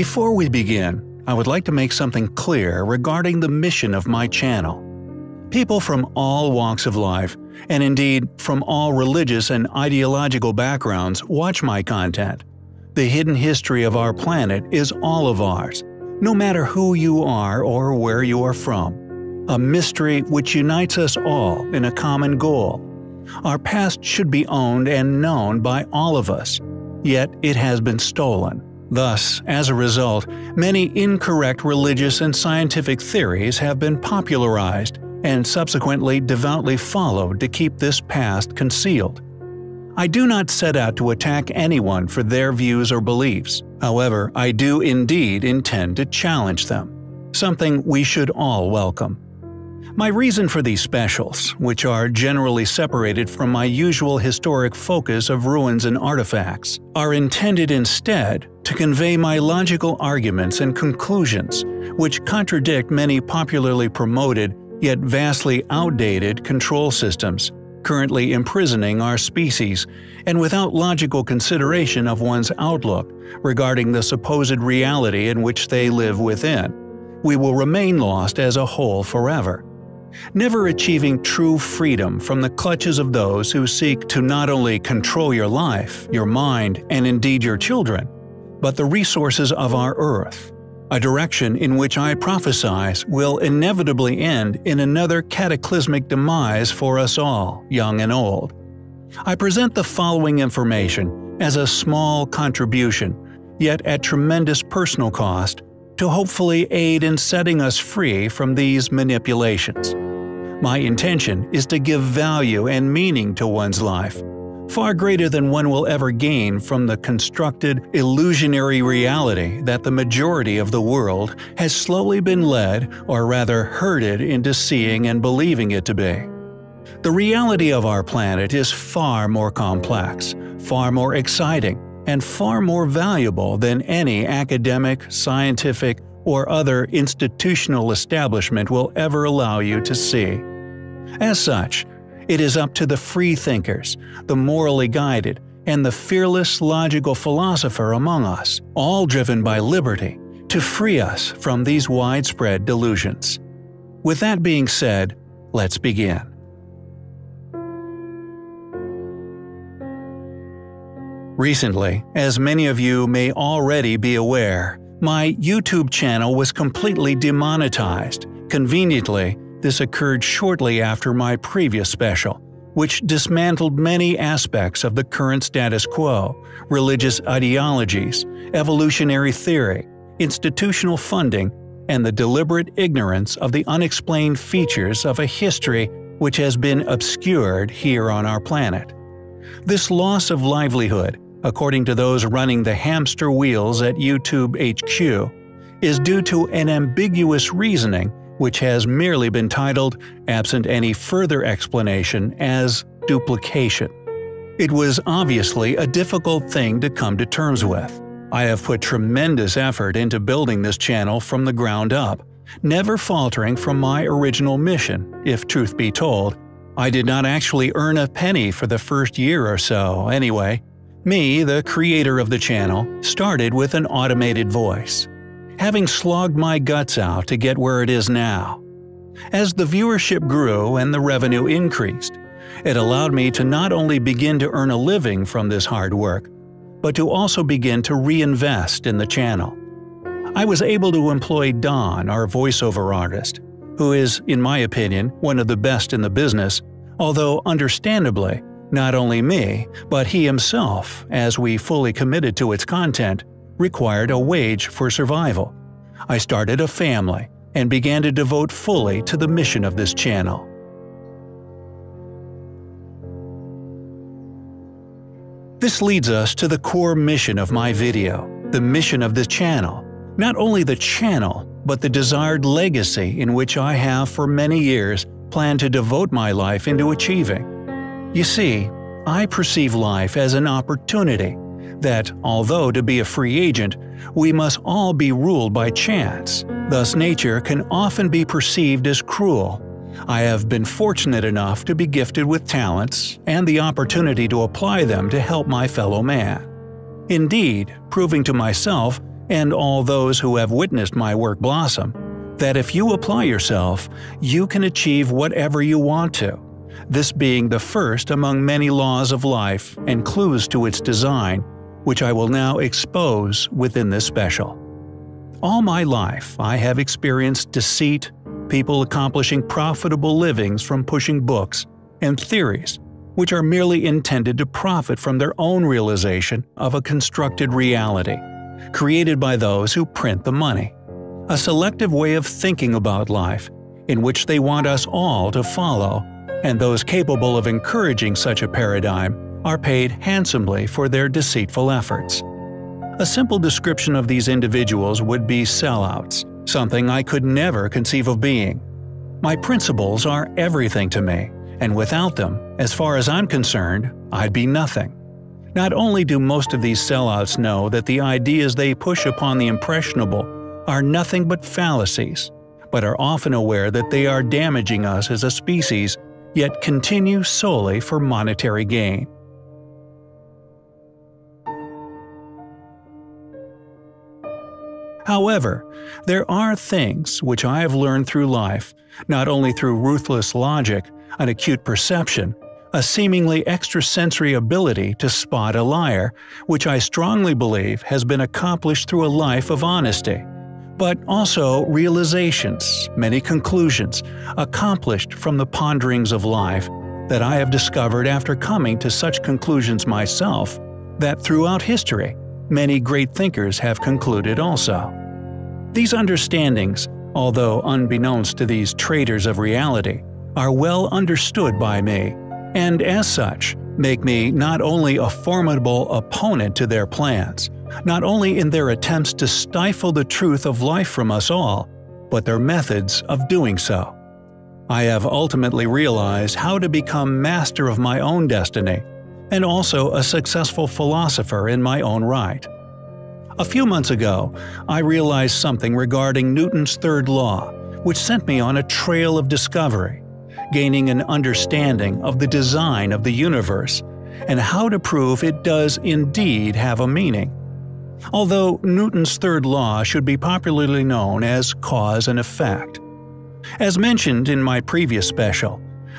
Before we begin, I would like to make something clear regarding the mission of my channel. People from all walks of life, and indeed from all religious and ideological backgrounds, watch my content. The hidden history of our planet is all of ours, no matter who you are or where you are from. A mystery which unites us all in a common goal. Our past should be owned and known by all of us, yet it has been stolen. Thus, as a result, many incorrect religious and scientific theories have been popularized and subsequently devoutly followed to keep this past concealed. I do not set out to attack anyone for their views or beliefs. However, I do indeed intend to challenge them, something we should all welcome. My reason for these specials, which are generally separated from my usual historic focus of ruins and artifacts, are intended instead to convey my logical arguments and conclusions, which contradict many popularly promoted yet vastly outdated control systems, currently imprisoning our species, and without logical consideration of one's outlook regarding the supposed reality in which they live within, we will remain lost as a whole forever, never achieving true freedom from the clutches of those who seek to not only control your life, your mind, and indeed your children, but the resources of our Earth, a direction in which I prophesize will inevitably end in another cataclysmic demise for us all, young and old. I present the following information as a small contribution, yet at tremendous personal cost, to hopefully aid in setting us free from these manipulations. My intention is to give value and meaning to one's life, far greater than one will ever gain from the constructed, illusionary reality that the majority of the world has slowly been led, or rather herded, into seeing and believing it to be. The reality of our planet is far more complex, far more exciting, and far more valuable than any academic, scientific, or other institutional establishment will ever allow you to see. As such, it is up to the free thinkers, the morally guided, and the fearless logical philosopher among us, all driven by liberty, to free us from these widespread delusions. With that being said, let's begin. Recently, as many of you may already be aware, my YouTube channel was completely demonetized. Conveniently, this occurred shortly after my previous special, which dismantled many aspects of the current status quo, religious ideologies, evolutionary theory, institutional funding, and the deliberate ignorance of the unexplained features of a history which has been obscured here on our planet. This loss of livelihood, according to those running the hamster wheels at YouTube HQ, is due to an ambiguous reasoning which has merely been titled, absent any further explanation, as duplication. It was obviously a difficult thing to come to terms with. I have put tremendous effort into building this channel from the ground up, never faltering from my original mission. If truth be told, I did not actually earn a penny for the first year or so anyway. Me, the creator of the channel, started with an automated voice, having slogged my guts out to get where it is now. As the viewership grew and the revenue increased, it allowed me to not only begin to earn a living from this hard work, but to also begin to reinvest in the channel. I was able to employ Don, our voiceover artist, who is, in my opinion, one of the best in the business, although understandably, not only me, but he himself, as we fully committed to its content, required a wage for survival. I started a family and began to devote fully to the mission of this channel. This leads us to the core mission of my video, the mission of this channel. Not only the channel, but the desired legacy in which I have for many years planned to devote my life into achieving. You see, I perceive life as an opportunity that, although to be a free agent, we must all be ruled by chance. Thus nature can often be perceived as cruel. I have been fortunate enough to be gifted with talents and the opportunity to apply them to help my fellow man. Indeed, proving to myself and all those who have witnessed my work blossom, that if you apply yourself, you can achieve whatever you want to, this being the first among many laws of life and clues to its design, which I will now expose within this special. All my life I have experienced deceit, people accomplishing profitable livings from pushing books, and theories, which are merely intended to profit from their own realization of a constructed reality, created by those who print the money. A selective way of thinking about life, in which they want us all to follow, and those capable of encouraging such a paradigm are paid handsomely for their deceitful efforts. A simple description of these individuals would be sellouts, something I could never conceive of being. My principles are everything to me, and without them, as far as I'm concerned, I'd be nothing. Not only do most of these sellouts know that the ideas they push upon the impressionable are nothing but fallacies, but are often aware that they are damaging us as a species, yet continue solely for monetary gain. However, there are things which I have learned through life, not only through ruthless logic, an acute perception, a seemingly extrasensory ability to spot a liar, which I strongly believe has been accomplished through a life of honesty, but also realizations, many conclusions, accomplished from the ponderings of life, that I have discovered after coming to such conclusions myself, that throughout history, many great thinkers have concluded also. These understandings, although unbeknownst to these traders of reality, are well understood by me, and as such, make me not only a formidable opponent to their plans, not only in their attempts to stifle the truth of life from us all, but their methods of doing so. I have ultimately realized how to become master of my own destiny, and also a successful philosopher in my own right. A few months ago, I realized something regarding Newton's third law, which sent me on a trail of discovery, gaining an understanding of the design of the universe, and how to prove it does indeed have a meaning. Although Newton's third law should be popularly known as cause and effect. As mentioned in my previous special,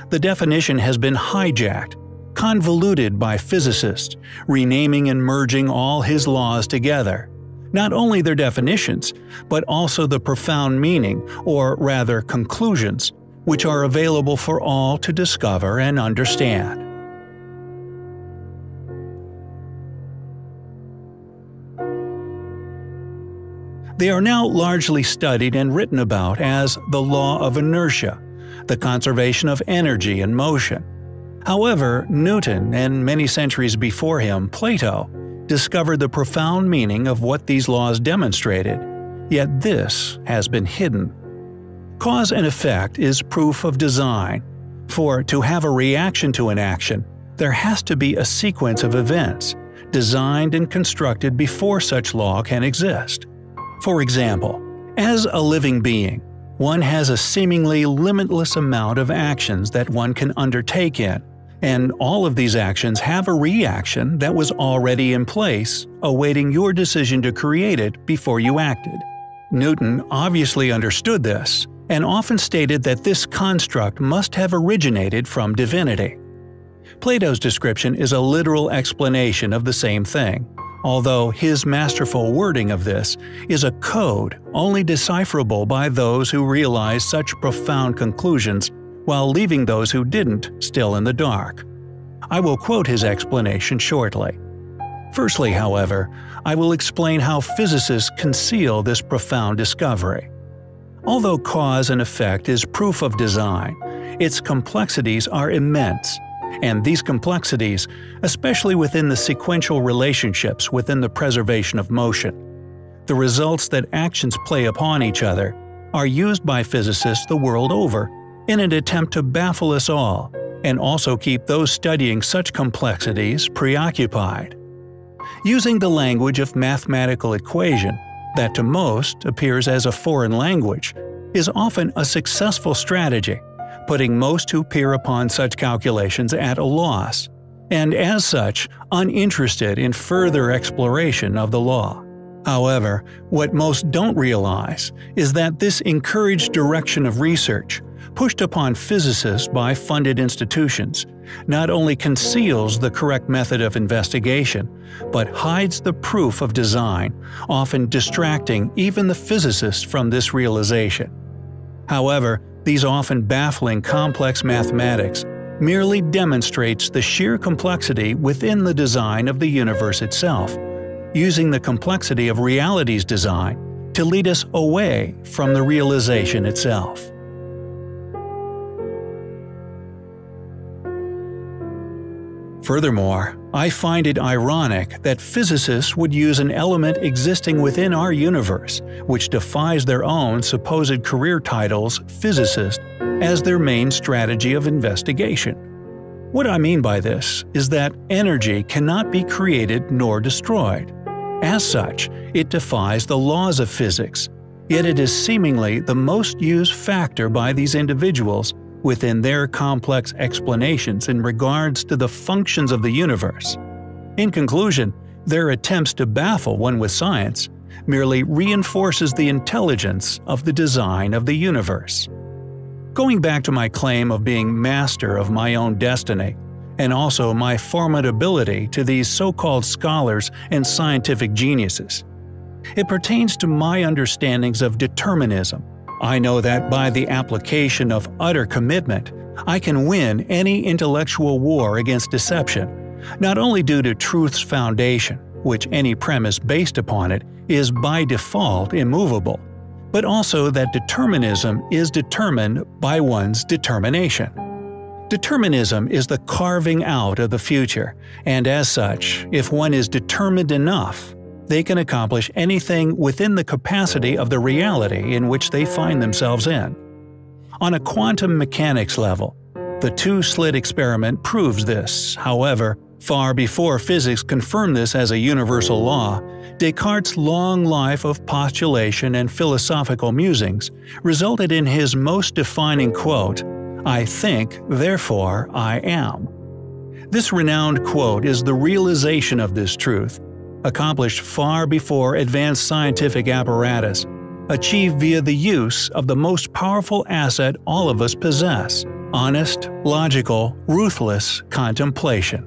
the definition has been hijacked, convoluted by physicists, renaming and merging all his laws together. Not only their definitions, but also the profound meaning, or rather conclusions, which are available for all to discover and understand. They are now largely studied and written about as the law of inertia, the conservation of energy and motion. However, Newton, and many centuries before him, Plato, discovered the profound meaning of what these laws demonstrated, yet this has been hidden. Cause and effect is proof of design, for to have a reaction to an action, there has to be a sequence of events, designed and constructed before such law can exist. For example, as a living being, one has a seemingly limitless amount of actions that one can undertake in, and all of these actions have a reaction that was already in place, awaiting your decision to create it before you acted. Newton obviously understood this, and often stated that this construct must have originated from divinity. Plato's description is a literal explanation of the same thing, although his masterful wording of this is a code only decipherable by those who realize such profound conclusions, while leaving those who didn't still in the dark. I will quote his explanation shortly. Firstly, however, I will explain how physicists conceal this profound discovery. Although cause and effect is proof of design, its complexities are immense, and these complexities, especially within the sequential relationships within the preservation of motion, the results that actions play upon each other, are used by physicists the world over in an attempt to baffle us all, and also keep those studying such complexities preoccupied. Using the language of mathematical equation, that to most appears as a foreign language, is often a successful strategy, putting most who peer upon such calculations at a loss, and as such uninterested in further exploration of the law. However, what most don't realize is that this encouraged direction of research, pushed upon physicists by funded institutions, not only conceals the correct method of investigation, but hides the proof of design, often distracting even the physicists from this realization. However, these often baffling complex mathematics merely demonstrates the sheer complexity within the design of the universe itself, using the complexity of reality's design to lead us away from the realization itself. Furthermore, I find it ironic that physicists would use an element existing within our universe, which defies their own supposed career titles, physicist, as their main strategy of investigation. What I mean by this is that energy cannot be created nor destroyed. As such, it defies the laws of physics, yet it is seemingly the most used factor by these individuals within their complex explanations in regards to the functions of the universe. In conclusion, their attempts to baffle one with science merely reinforces the intelligence of the design of the universe. Going back to my claim of being master of my own destiny, and also my formidability to these so-called scholars and scientific geniuses, it pertains to my understandings of determinism. I know that by the application of utter commitment, I can win any intellectual war against deception, not only due to truth's foundation, which any premise based upon it is by default immovable, but also that determinism is determined by one's determination. Determinism is the carving out of the future, and as such, if one is determined enough, they can accomplish anything within the capacity of the reality in which they find themselves in. On a quantum mechanics level, the two-slit experiment proves this. However, far before physics confirmed this as a universal law, Descartes' long life of postulation and philosophical musings resulted in his most defining quote, "I think, therefore I am." This renowned quote is the realization of this truth, accomplished far before advanced scientific apparatus, achieved via the use of the most powerful asset all of us possess: honest, logical, ruthless contemplation.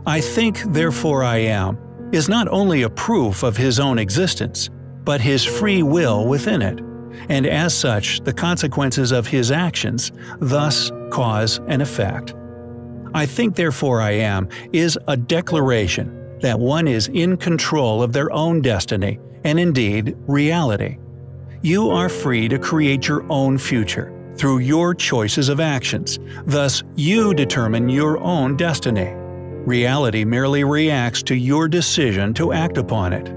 "I think, therefore I am" is not only a proof of his own existence, but his free will within it, and as such the consequences of his actions, thus cause and effect. "I think, therefore I am" is a declaration that one is in control of their own destiny and indeed reality. You are free to create your own future through your choices of actions, thus you determine your own destiny. Reality merely reacts to your decision to act upon it.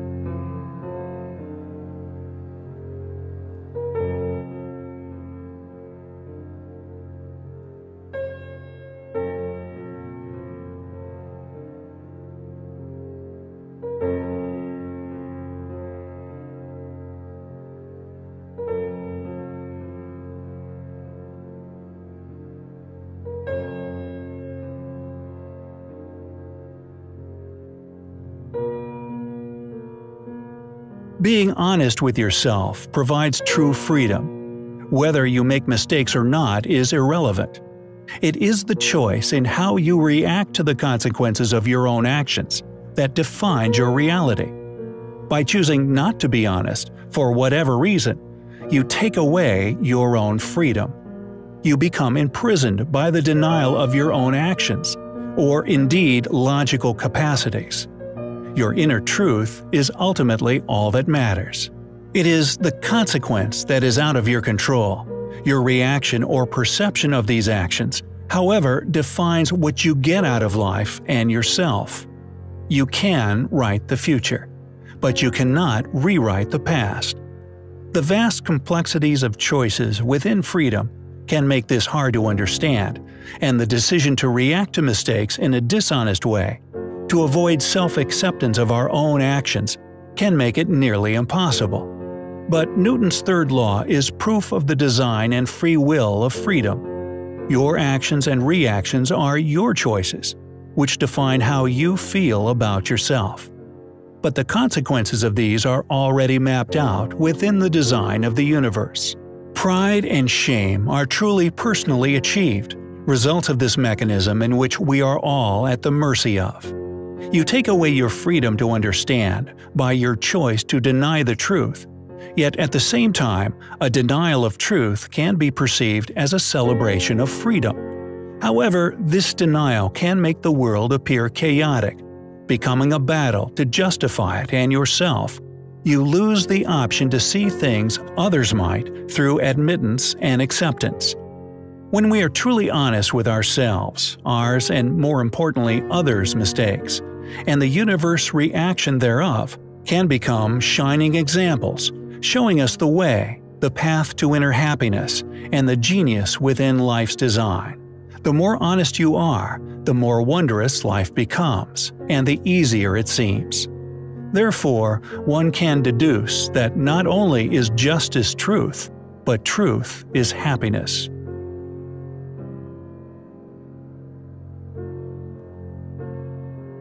Being honest with yourself provides true freedom. Whether you make mistakes or not is irrelevant. It is the choice in how you react to the consequences of your own actions that defines your reality. By choosing not to be honest, for whatever reason, you take away your own freedom. You become imprisoned by the denial of your own actions, or indeed logical capacities. Your inner truth is ultimately all that matters. It is the consequence that is out of your control. Your reaction or perception of these actions, however, defines what you get out of life and yourself. You can write the future, but you cannot rewrite the past. The vast complexities of choices within freedom can make this hard to understand, and the decision to react to mistakes in a dishonest way, to avoid self-acceptance of our own actions, can make it nearly impossible. But Newton's third law is proof of the design and free will of freedom. Your actions and reactions are your choices, which define how you feel about yourself. but the consequences of these are already mapped out within the design of the universe. Pride and shame are truly personally achieved, results of this mechanism in which we are all at the mercy of. You take away your freedom to understand by your choice to deny the truth, yet at the same time, a denial of truth can be perceived as a celebration of freedom. However, this denial can make the world appear chaotic, becoming a battle to justify it and yourself. You lose the option to see things others might through admittance and acceptance. When we are truly honest with ourselves, ours and more importantly others' mistakes, and the universe reaction thereof, can become shining examples, showing us the way, the path to inner happiness, and the genius within life's design. The more honest you are, the more wondrous life becomes, and the easier it seems. Therefore, one can deduce that not only is justice truth, but truth is happiness.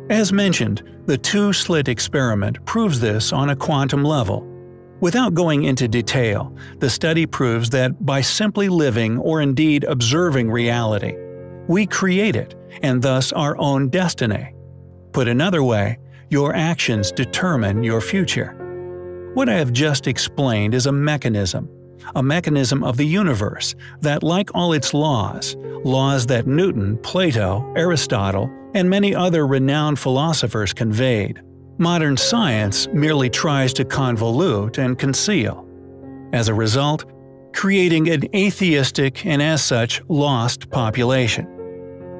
As mentioned, the two-slit experiment proves this on a quantum level. Without going into detail, the study proves that by simply living or indeed observing reality, we create it, and thus our own destiny. Put another way, your actions determine your future. What I have just explained is a mechanism of the universe that, like all its laws that Newton, Plato, Aristotle, and many other renowned philosophers conveyed, modern science merely tries to convolute and conceal. As a result, creating an atheistic and as such lost population.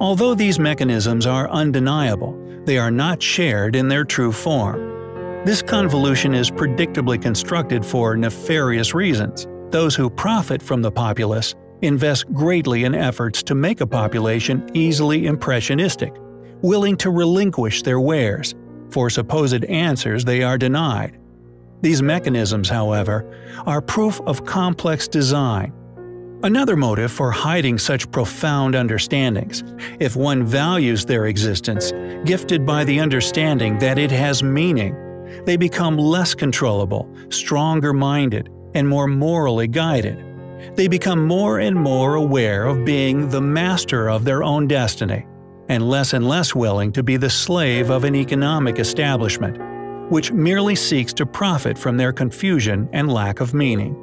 Although these mechanisms are undeniable, they are not shared in their true form. This convolution is predictably constructed for nefarious reasons. Those who profit from the populace invest greatly in efforts to make a population easily impressionistic, willing to relinquish their wares for supposed answers they are denied. These mechanisms, however, are proof of complex design. Another motive for hiding such profound understandings, if one values their existence, gifted by the understanding that it has meaning, they become less controllable, stronger-minded, and more morally guided. They become more and more aware of being the master of their own destiny, and less willing to be the slave of an economic establishment, which merely seeks to profit from their confusion and lack of meaning.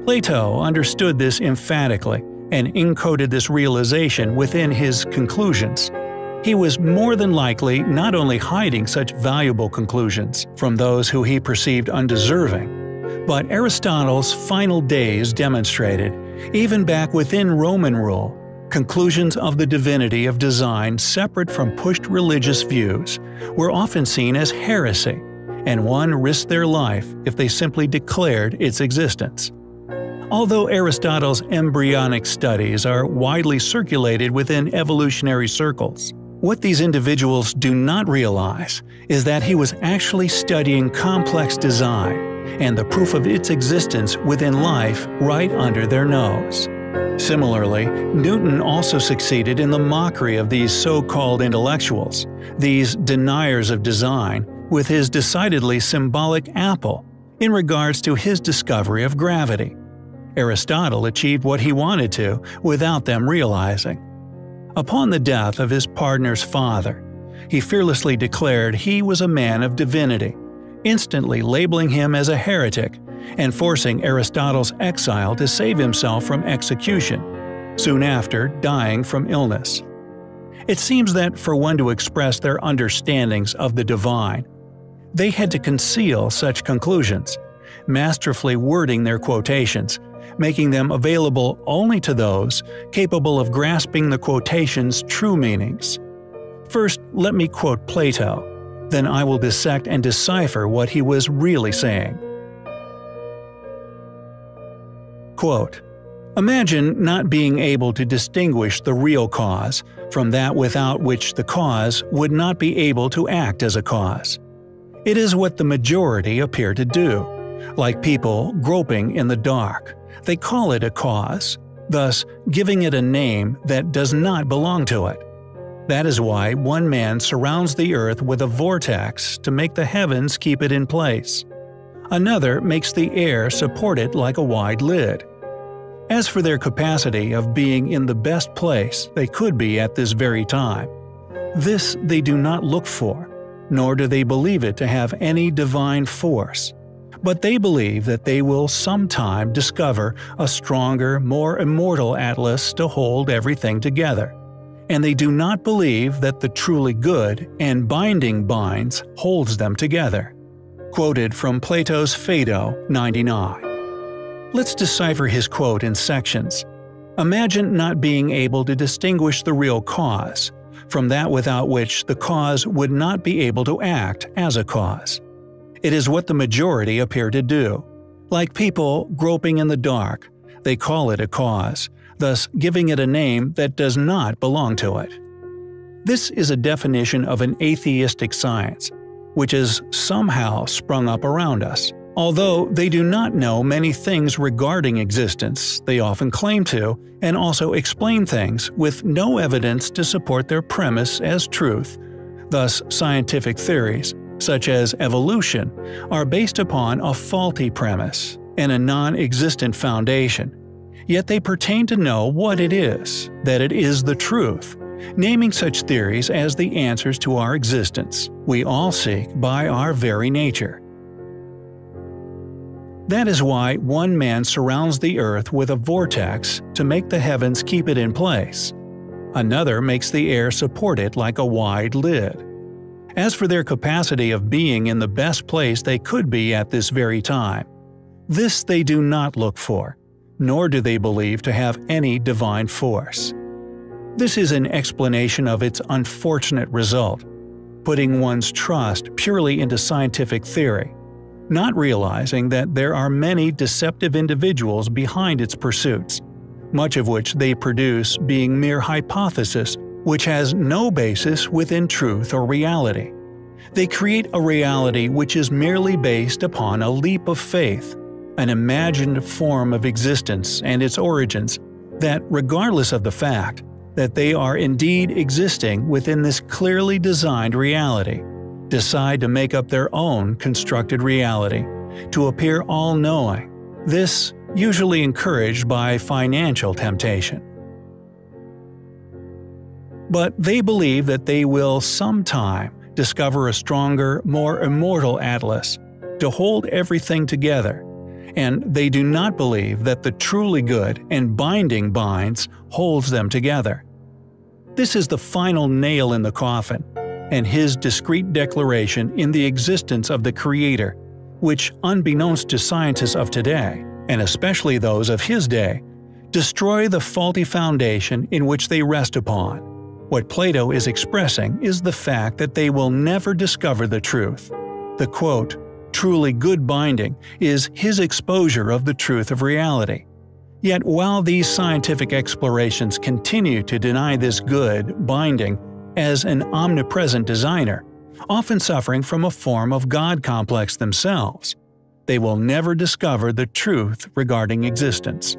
Plato understood this emphatically and encoded this realization within his conclusions. He was more than likely not only hiding such valuable conclusions from those who he perceived undeserving, but Aristotle's final days demonstrated, even back within Roman rule, conclusions of the divinity of design separate from pushed religious views were often seen as heresy, and one risked their life if they simply declared its existence. Although Aristotle's embryonic studies are widely circulated within evolutionary circles, what these individuals do not realize is that he was actually studying complex design and the proof of its existence within life right under their nose. Similarly, Newton also succeeded in the mockery of these so-called intellectuals, these deniers of design, with his decidedly symbolic apple in regards to his discovery of gravity. Aristotle achieved what he wanted to without them realizing. Upon the death of his partner's father, he fearlessly declared he was a man of divinity, instantly labeling him as a heretic and forcing Aristotle's exile to save himself from execution, soon after dying from illness. It seems that for one to express their understandings of the divine, they had to conceal such conclusions, masterfully wording their quotations, making them available only to those capable of grasping the quotation's true meanings. First, let me quote Plato, then I will dissect and decipher what he was really saying. Quote, "Imagine not being able to distinguish the real cause from that without which the cause would not be able to act as a cause. It is what the majority appear to do. Like people groping in the dark, they call it a cause. thus giving it a name that does not belong to it. That is why one man surrounds the earth with a vortex to make the heavens keep it in place. Another makes the air support it like a wide lid. As for their capacity of being in the best place they could be at this very time, this they do not look for, nor do they believe it to have any divine force. But they believe that they will sometime discover a stronger, more immortal atlas to hold everything together. And they do not believe that the truly good and binding binds holds them together. Quoted from Plato's Phaedo 99. Let's decipher his quote in sections. Imagine not being able to distinguish the real cause from that without which the cause would not be able to act as a cause. It is what the majority appear to do. Like people groping in the dark, they call it a cause, thus giving it a name that does not belong to it. This is a definition of an atheistic science, which has somehow sprung up around us. Although they do not know many things regarding existence, they often claim to, and also explain things with no evidence to support their premise as truth. Thus, scientific theories, such as evolution, are based upon a faulty premise and a non-existent foundation. Yet they pertain to know what it is, that it is the truth, naming such theories as the answers to our existence we all seek by our very nature. That is why one man surrounds the earth with a vortex to make the heavens keep it in place. Another makes the air support it like a wide lid. As for their capacity of being in the best place they could be at this very time, this they do not look for, nor do they believe to have any divine force. This is an explanation of its unfortunate result, putting one's trust purely into scientific theory, not realizing that there are many deceptive individuals behind its pursuits, much of which they produce being mere hypothesis which has no basis within truth or reality. They create a reality which is merely based upon a leap of faith, an imagined form of existence and its origins that, regardless of the fact that they are indeed existing within this clearly designed reality, decide to make up their own constructed reality, to appear all-knowing, this usually encouraged by financial temptation. But they believe that they will sometime discover a stronger, more immortal atlas to hold everything together, and they do not believe that the truly good and binding binds holds them together. This is the final nail in the coffin, and his discreet declaration in the existence of the Creator, which, unbeknownst to scientists of today, and especially those of his day, destroy the faulty foundation in which they rest upon. What Plato is expressing is the fact that they will never discover the truth. The quote, "truly good binding" is his exposure of the truth of reality. Yet while these scientific explorations continue to deny this good binding as an omnipresent designer, often suffering from a form of God complex themselves, they will never discover the truth regarding existence.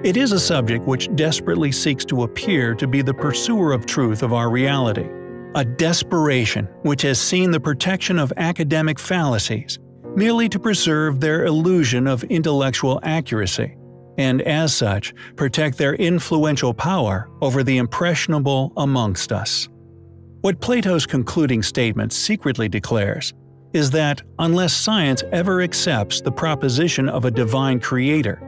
It is a subject which desperately seeks to appear to be the pursuer of truth of our reality, a desperation which has seen the protection of academic fallacies merely to preserve their illusion of intellectual accuracy, and as such protect their influential power over the impressionable amongst us. What Plato's concluding statement secretly declares is that unless science ever accepts the proposition of a divine creator,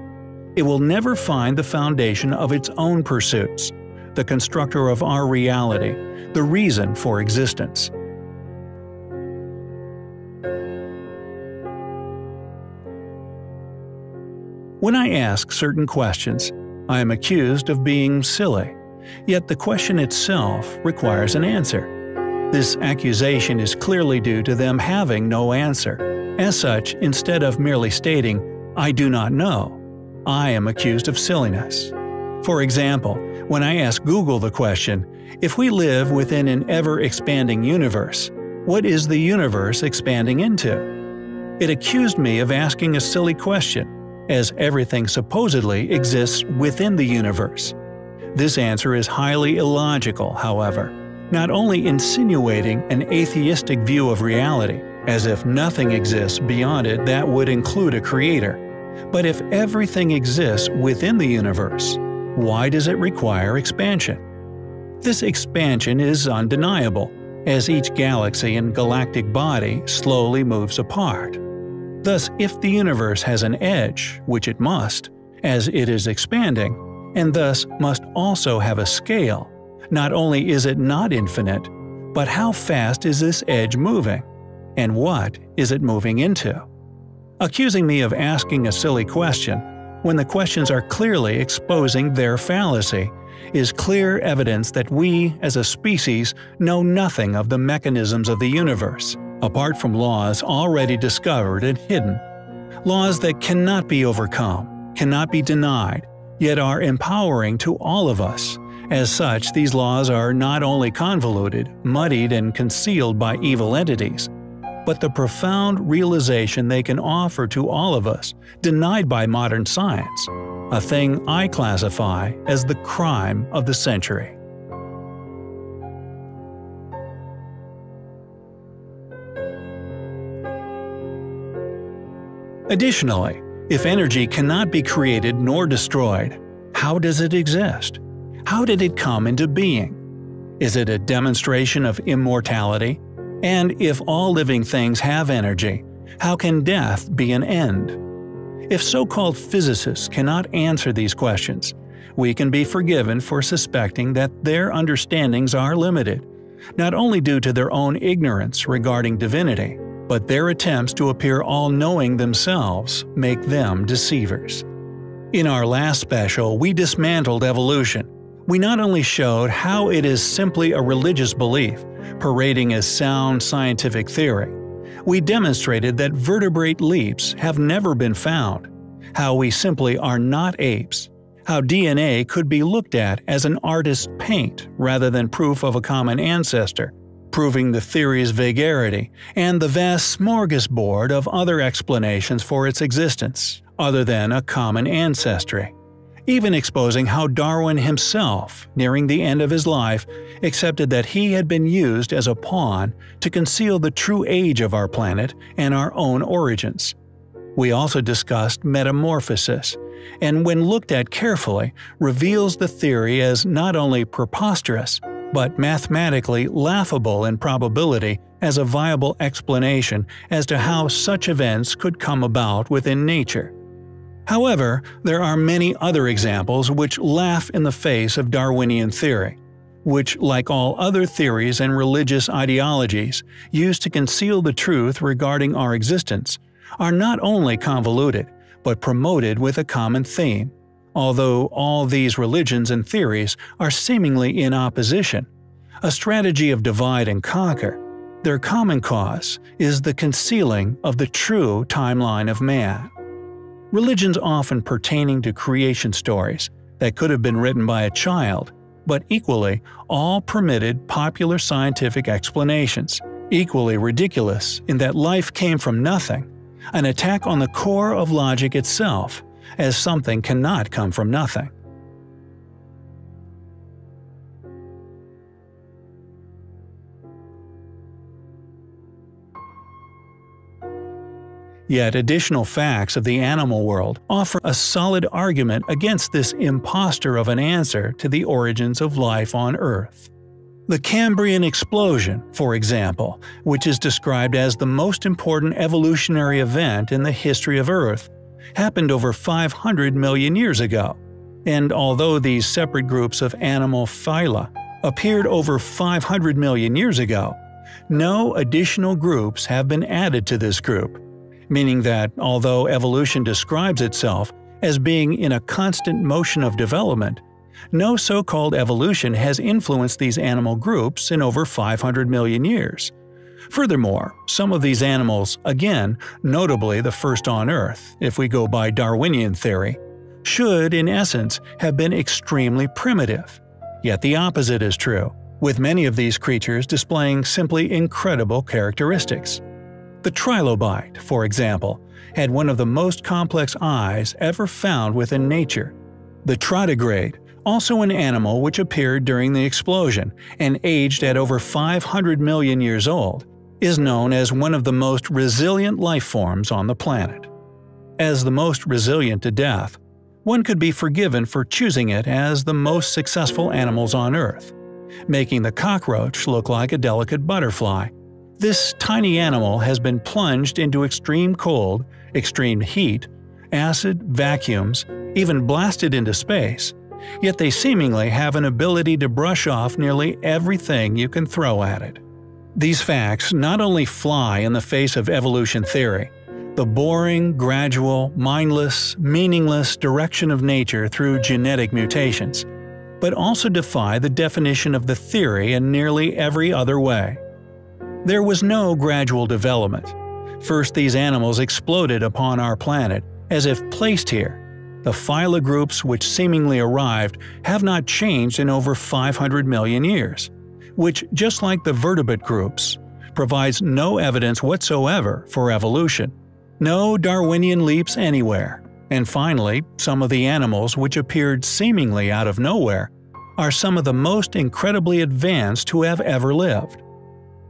it will never find the foundation of its own pursuits, the constructor of our reality, the reason for existence. When I ask certain questions, I am accused of being silly, yet the question itself requires an answer. This accusation is clearly due to them having no answer. As such, instead of merely stating, "I do not know," I am accused of silliness. For example, when I ask Google the question, if we live within an ever-expanding universe, what is the universe expanding into? It accused me of asking a silly question, as everything supposedly exists within the universe. This answer is highly illogical, however, not only insinuating an atheistic view of reality, as if nothing exists beyond it that would include a creator, but if everything exists within the universe, why does it require expansion? This expansion is undeniable, as each galaxy and galactic body slowly moves apart. Thus, if the universe has an edge, which it must, as it is expanding, and thus must also have a scale, not only is it not infinite, but how fast is this edge moving? And what is it moving into? Accusing me of asking a silly question, when the questions are clearly exposing their fallacy, is clear evidence that we, as a species, know nothing of the mechanisms of the universe, apart from laws already discovered and hidden. Laws that cannot be overcome, cannot be denied, yet are empowering to all of us. As such, these laws are not only convoluted, muddied, and concealed by evil entities, but the profound realization they can offer to all of us, denied by modern science, a thing I classify as the crime of the century. Additionally, if energy cannot be created nor destroyed, how does it exist? How did it come into being? Is it a demonstration of immortality? And if all living things have energy, how can death be an end? If so-called physicists cannot answer these questions, we can be forgiven for suspecting that their understandings are limited, not only due to their own ignorance regarding divinity, but their attempts to appear all-knowing themselves make them deceivers. In our last special, we dismantled evolution. We not only showed how it is simply a religious belief, parading as sound scientific theory, we demonstrated that vertebrate leaps have never been found, how we simply are not apes, how DNA could be looked at as an artist's paint rather than proof of a common ancestor, proving the theory's vagarity, and the vast smorgasbord of other explanations for its existence, other than a common ancestry. Even exposing how Darwin himself, nearing the end of his life, accepted that he had been used as a pawn to conceal the true age of our planet and our own origins. We also discussed metamorphosis, and when looked at carefully, reveals the theory as not only preposterous, but mathematically laughable in probability as a viable explanation as to how such events could come about within nature. However, there are many other examples which laugh in the face of Darwinian theory, which, like all other theories and religious ideologies used to conceal the truth regarding our existence, are not only convoluted, but promoted with a common theme. Although all these religions and theories are seemingly in opposition, a strategy of divide and conquer, their common cause is the concealing of the true timeline of man. Religions often pertaining to creation stories that could have been written by a child, but equally all permitted popular scientific explanations, equally ridiculous in that life came from nothing, an attack on the core of logic itself, as something cannot come from nothing. Yet additional facts of the animal world offer a solid argument against this impostor of an answer to the origins of life on Earth. The Cambrian explosion, for example, which is described as the most important evolutionary event in the history of Earth, happened over 500 million years ago, and although these separate groups of animal phyla appeared over 500 million years ago, no additional groups have been added to this group, meaning that although evolution describes itself as being in a constant motion of development, no so-called evolution has influenced these animal groups in over 500 million years. Furthermore, some of these animals, again, notably the first on Earth, if we go by Darwinian theory, should, in essence, have been extremely primitive. Yet the opposite is true, with many of these creatures displaying simply incredible characteristics. The trilobite, for example, had one of the most complex eyes ever found within nature. The tardigrade, also an animal which appeared during the explosion and aged at over 500 million years old, is known as one of the most resilient life forms on the planet. As the most resilient to death, one could be forgiven for choosing it as the most successful animals on Earth, making the cockroach look like a delicate butterfly. This tiny animal has been plunged into extreme cold, extreme heat, acid, vacuums, even blasted into space, yet they seemingly have an ability to brush off nearly everything you can throw at it. These facts not only fly in the face of evolution theory, the boring, gradual, mindless, meaningless direction of nature through genetic mutations, but also defy the definition of the theory in nearly every other way. There was no gradual development. First, these animals exploded upon our planet, as if placed here. The phyla groups which seemingly arrived have not changed in over 500 million years, which, just like the vertebrate groups, provides no evidence whatsoever for evolution. No Darwinian leaps anywhere. And finally, some of the animals which appeared seemingly out of nowhere are some of the most incredibly advanced who have ever lived.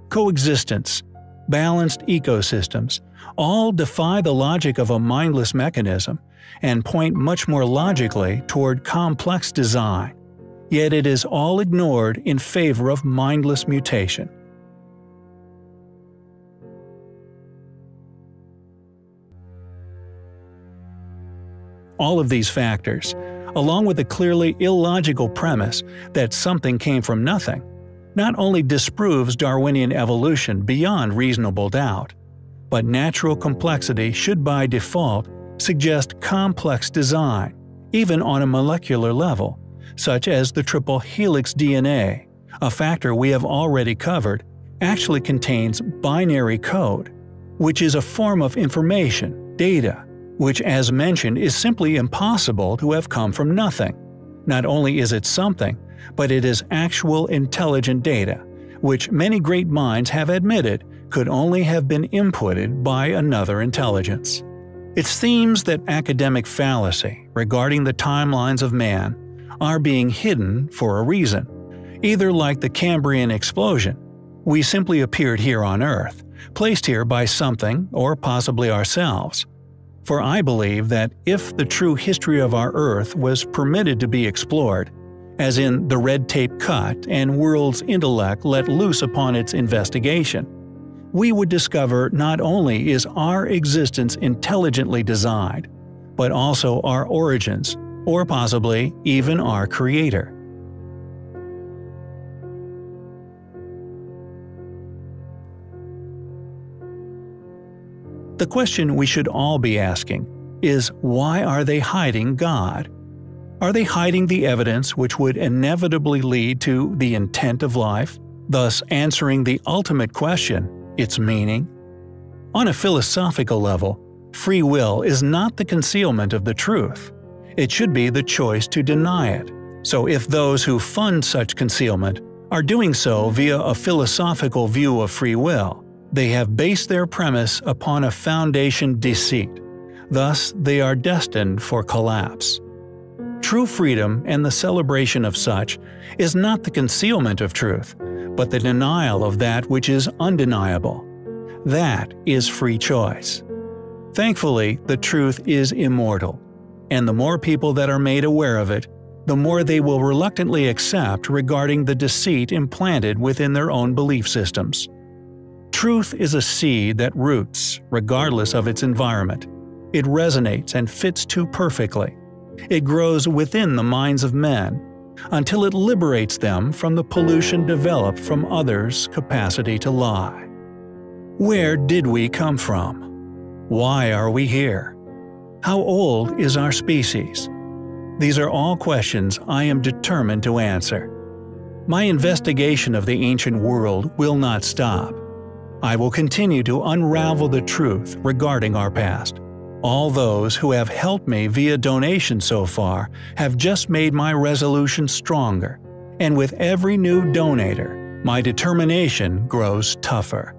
Coexistence, balanced ecosystems, all defy the logic of a mindless mechanism and point much more logically toward complex design. Yet it is all ignored in favor of mindless mutation. All of these factors, along with the clearly illogical premise that something came from nothing, not only disproves Darwinian evolution beyond reasonable doubt, but natural complexity should by default suggest complex design, even on a molecular level, such as the triple helix DNA, a factor we have already covered, actually contains binary code, which is a form of information, data, which as mentioned is simply impossible to have come from nothing. Not only is it something, but it is actual intelligent data, which many great minds have admitted could only have been inputted by another intelligence. It seems that academic fallacy regarding the timelines of man are being hidden for a reason. Either like the Cambrian explosion, we simply appeared here on Earth, placed here by something or possibly ourselves. For I believe that if the true history of our Earth was permitted to be explored, as in the red tape cut and world's intellect let loose upon its investigation, we would discover not only is our existence intelligently designed, but also our origins, or possibly even our creator. The question we should all be asking is, why are they hiding God? Are they hiding the evidence which would inevitably lead to the intent of life, thus answering the ultimate question, its meaning? On a philosophical level, free will is not the concealment of the truth. It should be the choice to deny it. So if those who fund such concealment are doing so via a philosophical view of free will, they have based their premise upon a foundation deceit. Thus, they are destined for collapse. True freedom and the celebration of such is not the concealment of truth, but the denial of that which is undeniable. That is free choice. Thankfully, the truth is immortal, and the more people that are made aware of it, the more they will reluctantly accept regarding the deceit implanted within their own belief systems. Truth is a seed that roots, regardless of its environment. It resonates and fits too perfectly. It grows within the minds of men, until it liberates them from the pollution developed from others' capacity to lie. Where did we come from? Why are we here? How old is our species? These are all questions I am determined to answer. My investigation of the ancient world will not stop. I will continue to unravel the truth regarding our past. All those who have helped me via donation so far have just made my resolution stronger, and with every new donator, my determination grows tougher.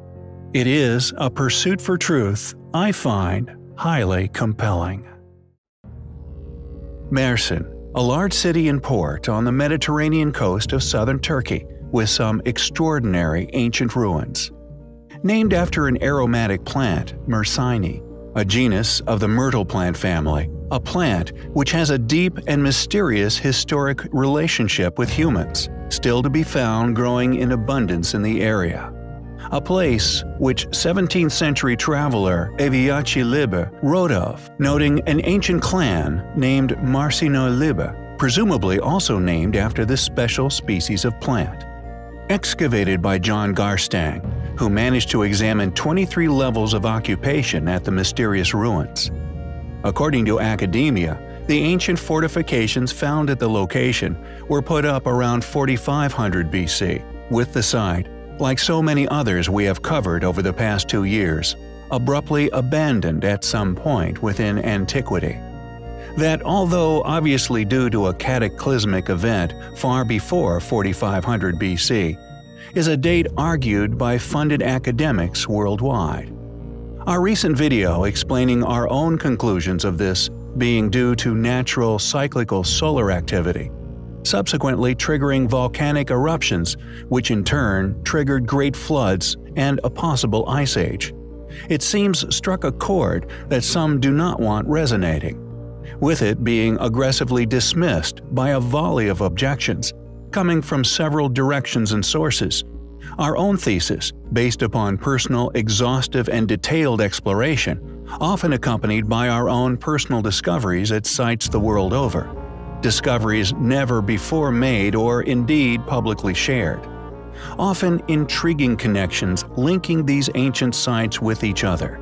It is a pursuit for truth I find highly compelling. Mersin, a large city and port on the Mediterranean coast of southern Turkey, with some extraordinary ancient ruins. Named after an aromatic plant, Mersini, a genus of the myrtle plant family, a plant which has a deep and mysterious historic relationship with humans, still to be found growing in abundance in the area. A place which 17th-century traveler Eviaci Liber wrote of, noting an ancient clan named Marcinoi Liber, presumably also named after this special species of plant. Excavated by John Garstang, who managed to examine 23 levels of occupation at the mysterious ruins. According to academia, the ancient fortifications found at the location were put up around 4500 BC, with the site, like so many others we have covered over the past 2 years, abruptly abandoned at some point within antiquity. That, although obviously due to a cataclysmic event far before 4500 BC, is a date argued by funded academics worldwide. Our recent video explaining our own conclusions of this being due to natural cyclical solar activity, subsequently triggering volcanic eruptions, which in turn triggered great floods and a possible ice age. It seems struck a chord that some do not want resonating, with it being aggressively dismissed by a volley of objections, coming from several directions and sources. Our own thesis, based upon personal, exhaustive, and detailed exploration, often accompanied by our own personal discoveries at sites the world over. Discoveries never before made or indeed publicly shared. Often intriguing connections linking these ancient sites with each other.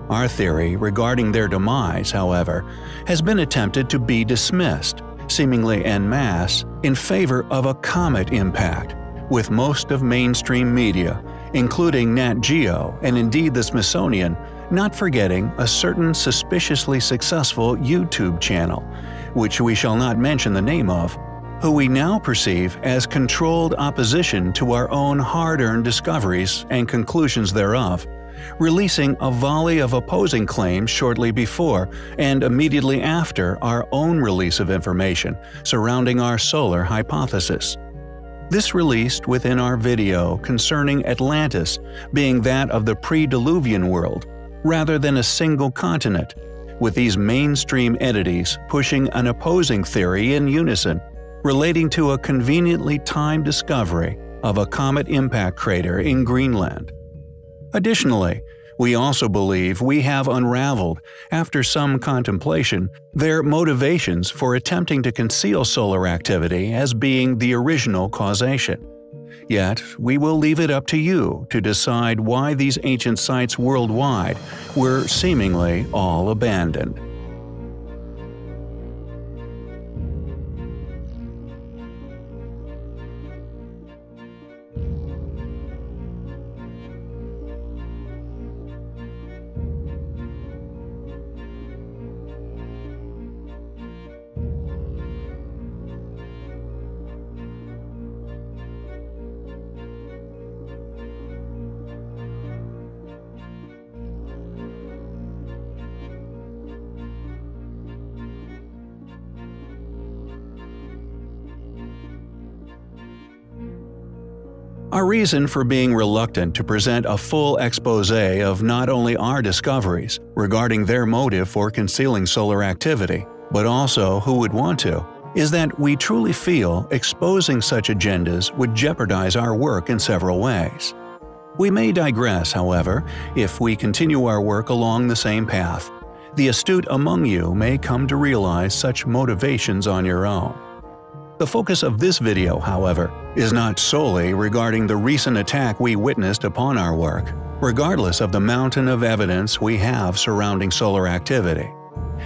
Our theory regarding their demise, however, has been attempted to be dismissed, seemingly en masse, in favor of a comet impact, with most of mainstream media, including Nat Geo and indeed the Smithsonian, not forgetting a certain suspiciously successful YouTube channel, which we shall not mention the name of, who we now perceive as controlled opposition to our own hard-earned discoveries and conclusions thereof, releasing a volley of opposing claims shortly before and immediately after our own release of information surrounding our solar hypothesis. This released within our video concerning Atlantis being that of the pre-Diluvian world, rather than a single continent, with these mainstream entities pushing an opposing theory in unison, relating to a conveniently timed discovery of a comet impact crater in Greenland. Additionally, we also believe we have unraveled, after some contemplation, their motivations for attempting to conceal solar activity as being the original causation. Yet, we will leave it up to you to decide why these ancient sites worldwide were seemingly all abandoned. Our reason for being reluctant to present a full exposé of not only our discoveries regarding their motive for concealing solar activity, but also who would want to, is that we truly feel exposing such agendas would jeopardize our work in several ways. We may digress, however, if we continue our work along the same path. The astute among you may come to realize such motivations on your own. The focus of this video, however, is not solely regarding the recent attack we witnessed upon our work, regardless of the mountain of evidence we have surrounding solar activity.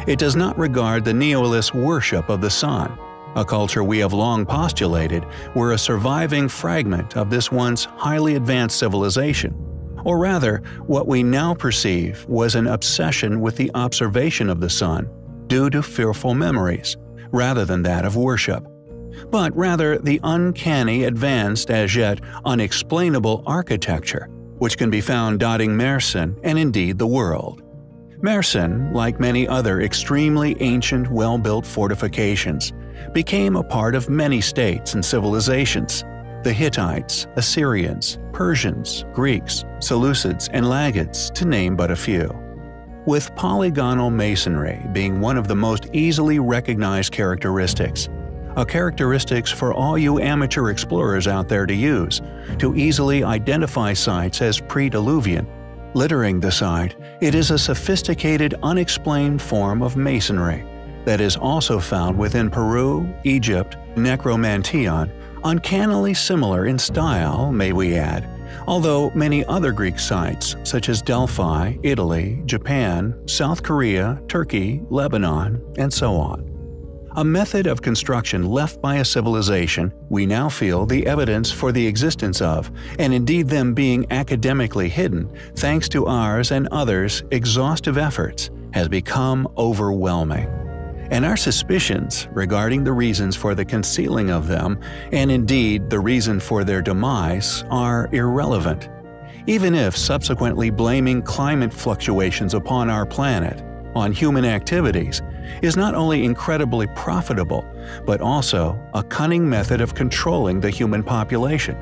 It does not regard the nihilist worship of the sun, a culture we have long postulated were a surviving fragment of this once highly advanced civilization, or rather, what we now perceive was an obsession with the observation of the sun due to fearful memories, rather than that of worship, but rather the uncanny, advanced, as yet unexplainable architecture, which can be found dotting Mersin and indeed the world. Mersin, like many other extremely ancient well-built fortifications, became a part of many states and civilizations: the Hittites, Assyrians, Persians, Greeks, Seleucids, and Lagids, to name but a few. With polygonal masonry being one of the most easily recognized characteristics, a characteristic for all you amateur explorers out there to use, to easily identify sites as pre-Diluvian. Littering the site, it is a sophisticated, unexplained form of masonry that is also found within Peru, Egypt, Necromanteon, uncannily similar in style, may we add, although many other Greek sites such as Delphi, Italy, Japan, South Korea, Turkey, Lebanon, and so on. A method of construction left by a civilization we now feel the evidence for the existence of, and indeed them being academically hidden thanks to ours and others' exhaustive efforts, has become overwhelming. And our suspicions regarding the reasons for the concealing of them, and indeed the reason for their demise, are irrelevant. Even if subsequently blaming climate fluctuations upon our planet, on human activities, is not only incredibly profitable, but also a cunning method of controlling the human population.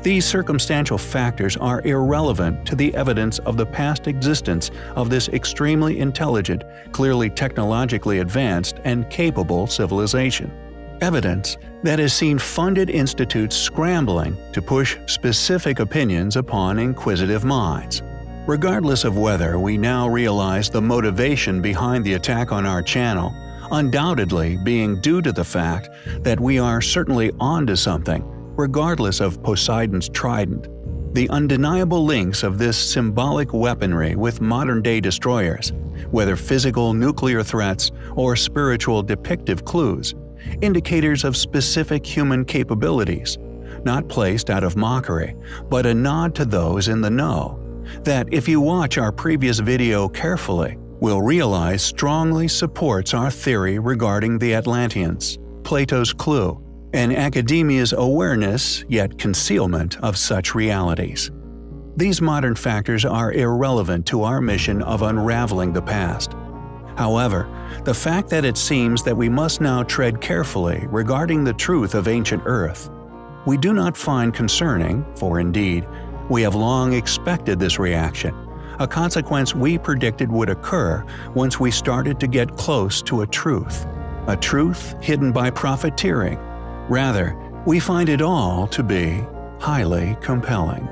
These circumstantial factors are irrelevant to the evidence of the past existence of this extremely intelligent, clearly technologically advanced, and capable civilization. Evidence that has seen funded institutes scrambling to push specific opinions upon inquisitive minds. Regardless of whether we now realize the motivation behind the attack on our channel, undoubtedly being due to the fact that we are certainly onto something, regardless of Poseidon's trident, the undeniable links of this symbolic weaponry with modern-day destroyers, whether physical nuclear threats or spiritual depictive clues, indicators of specific human capabilities, not placed out of mockery, but a nod to those in the know, that if you watch our previous video carefully, will realize strongly supports our theory regarding the Atlanteans, Plato's clue, and academia's awareness yet concealment of such realities. These modern factors are irrelevant to our mission of unraveling the past. However, the fact that it seems that we must now tread carefully regarding the truth of ancient Earth, we do not find concerning, for indeed, we have long expected this reaction, a consequence we predicted would occur once we started to get close to a truth hidden by profiteering. Rather, we find it all to be highly compelling.